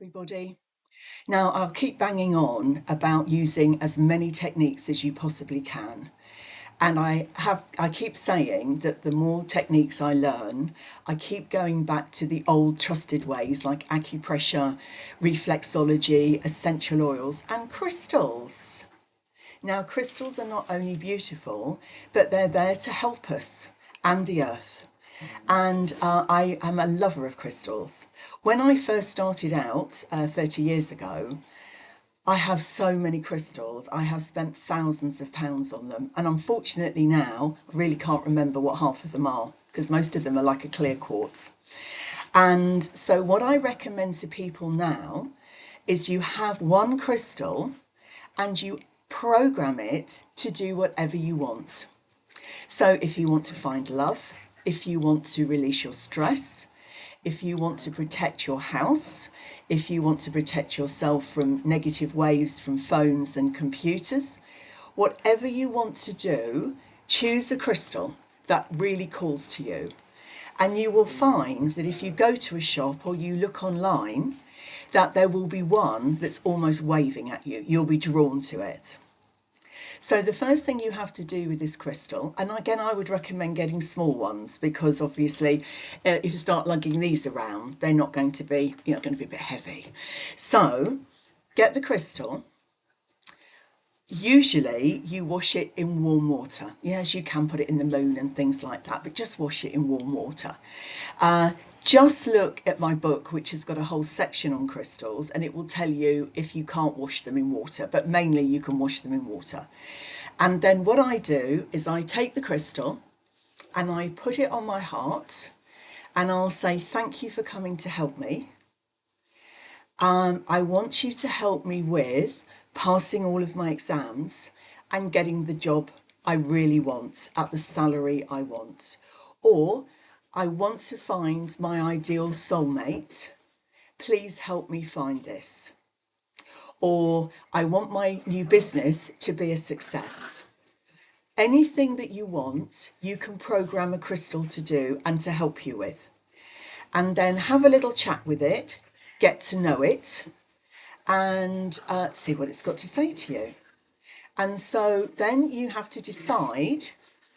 Everybody. Now, I'll keep banging on about using as many techniques as you possibly can. And I keep saying that the more techniques I learn, I keep going back to the old trusted ways like acupressure, reflexology, essential oils, and crystals. Now, crystals are not only beautiful, but they're there to help us and the earth. And I am a lover of crystals. When I first started out 30 years ago, I have so many crystals. I have spent thousands of pounds on them. And unfortunately, now I really can't remember what half of them are because most of them are like a clear quartz. And so, what I recommend to people now is you have one crystal and you program it to do whatever you want. So, if you want to find love, if you want to release your stress, if you want to protect your house, if you want to protect yourself from negative waves from phones and computers, whatever you want to do, choose a crystal that really calls to you. And you will find that if you go to a shop or you look online, that there will be one that's almost waving at you. You'll be drawn to it. So the first thing you have to do with this crystal, and again, I would recommend getting small ones because obviously, if you start lugging these around, they're not going to be, going to be a bit heavy. So get the crystal. Usually you wash it in warm water. Yes, you can put it in the moon and things like that, but just wash it in warm water. Just look at my book, which has got a whole section on crystals, and it will tell you if you can't wash them in water, but mainly you can wash them in water. And then what I do is I take the crystal and I put it on my heart and I'll say, thank you for coming to help me. I want you to help me with passing all of my exams and getting the job I really want at the salary I want. Or I want to find my ideal soulmate. Please help me find this. Or I want my new business to be a success. Anything that you want, you can program a crystal to do and to help you with. And then have a little chat with it, get to know it, and see what it's got to say to you. And so then you have to decide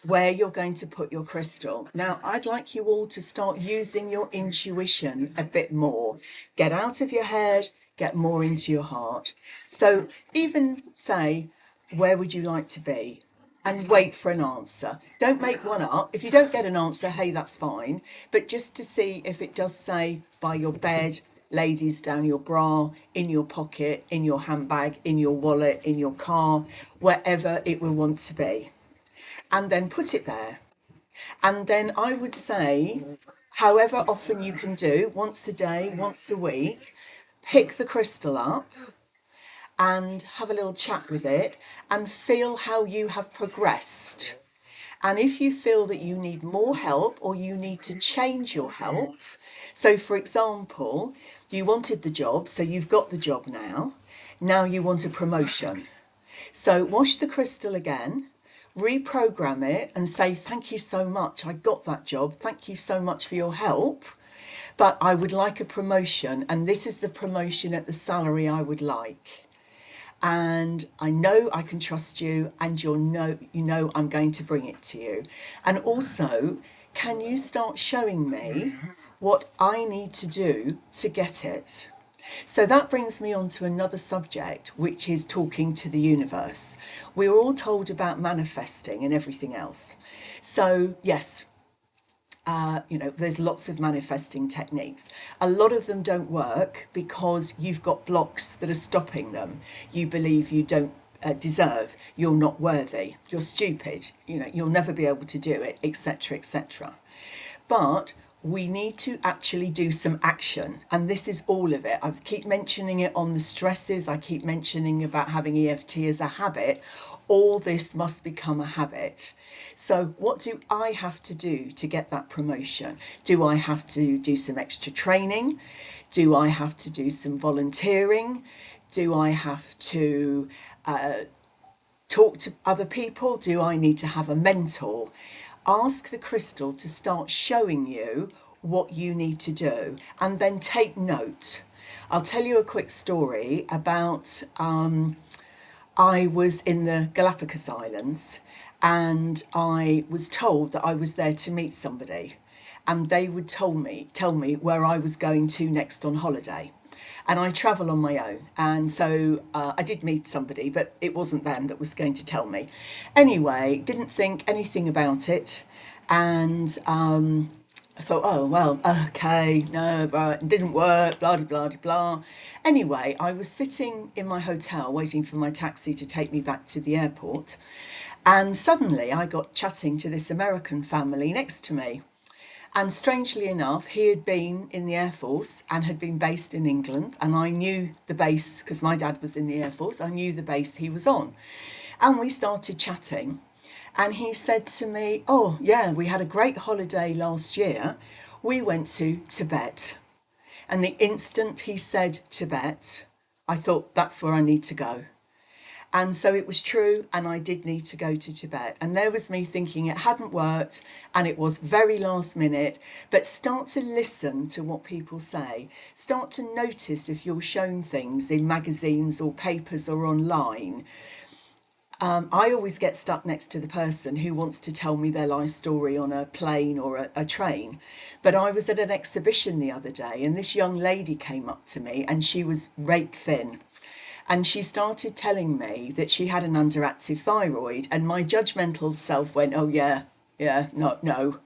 where you're going to put your crystal. Now, I'd like you all to start using your intuition a bit more. Get out of your head, get more into your heart. So even say, where would you like to be? And wait for an answer. Don't make one up. If you don't get an answer, hey, that's fine. But just to see if it does say by your bed, ladies, down your bra, in your pocket, in your handbag, in your wallet, in your car, wherever it will want to be. And then put it there. And then I would say, however often you can do, once a day, once a week, pick the crystal up and have a little chat with it and feel how you have progressed. And if you feel that you need more help or you need to change your help, so for example, you wanted the job, so you've got the job now. Now you want a promotion. So wash the crystal again, reprogram it and say, thank you so much. I got that job. Thank you so much for your help. But I would like a promotion, and this is the promotion at the salary I would like. And I know I can trust you, and you know I'm going to bring it to you. And also, can you start showing me what I need to do to get it? So that brings me on to another subject, which is talking to the universe. We're all told about manifesting and everything else. So yes, there's lots of manifesting techniques. A lot of them don't work because you've got blocks that are stopping them. You believe you don't deserve, you're not worthy, you're stupid, you'll never be able to do it, etc., etc. But we need to actually do some action, and this is all of it. I keep mentioning it on the stresses, I keep mentioning about having EFT as a habit. All this must become a habit. So what do I have to do to get that promotion? Do I have to do some extra training? Do I have to do some volunteering? Do I have to talk to other people? Do I need to have a mentor? Ask the crystal to start showing you what you need to do and then take note. I'll tell you a quick story about I was in the Galapagos Islands and I was told that I was there to meet somebody and they would tell me where I was going to next on holiday. And I travel on my own. And so I did meet somebody, but it wasn't them that was going to tell me. Anyway, didn't think anything about it. And I thought, oh, well, okay, no, right, it didn't work, blah, blah, blah, blah. Anyway, I was sitting in my hotel waiting for my taxi to take me back to the airport. And suddenly I got chatting to this American family next to me. And strangely enough, he had been in the Air Force and had been based in England. And I knew the base because my dad was in the Air Force. I knew the base he was on. And we started chatting. And he said to me, oh, yeah, we had a great holiday last year. We went to Tibet. And the instant he said Tibet, I thought, that's where I need to go. And so it was true, and I did need to go to Tibet. And there was me thinking it hadn't worked, and it was very last minute. But start to listen to what people say. Start to notice if you're shown things in magazines or papers or online. I always get stuck next to the person who wants to tell me their life story on a plane or a train. But I was at an exhibition the other day, and this young lady came up to me, and she was rake thin. And she started telling me that she had an underactive thyroid, and my judgmental self went, oh, yeah, no, no.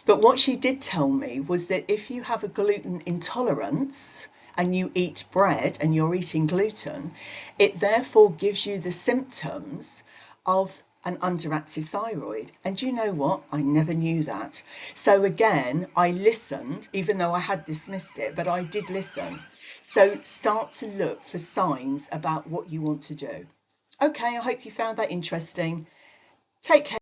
But what she did tell me was that if you have a gluten intolerance and you eat bread and you're eating gluten, it therefore gives you the symptoms of an underactive thyroid. And you know what? I never knew that. So again, I listened, even though I had dismissed it, but I did listen. So start to look for signs about what you want to do. Okay, I hope you found that interesting. Take care.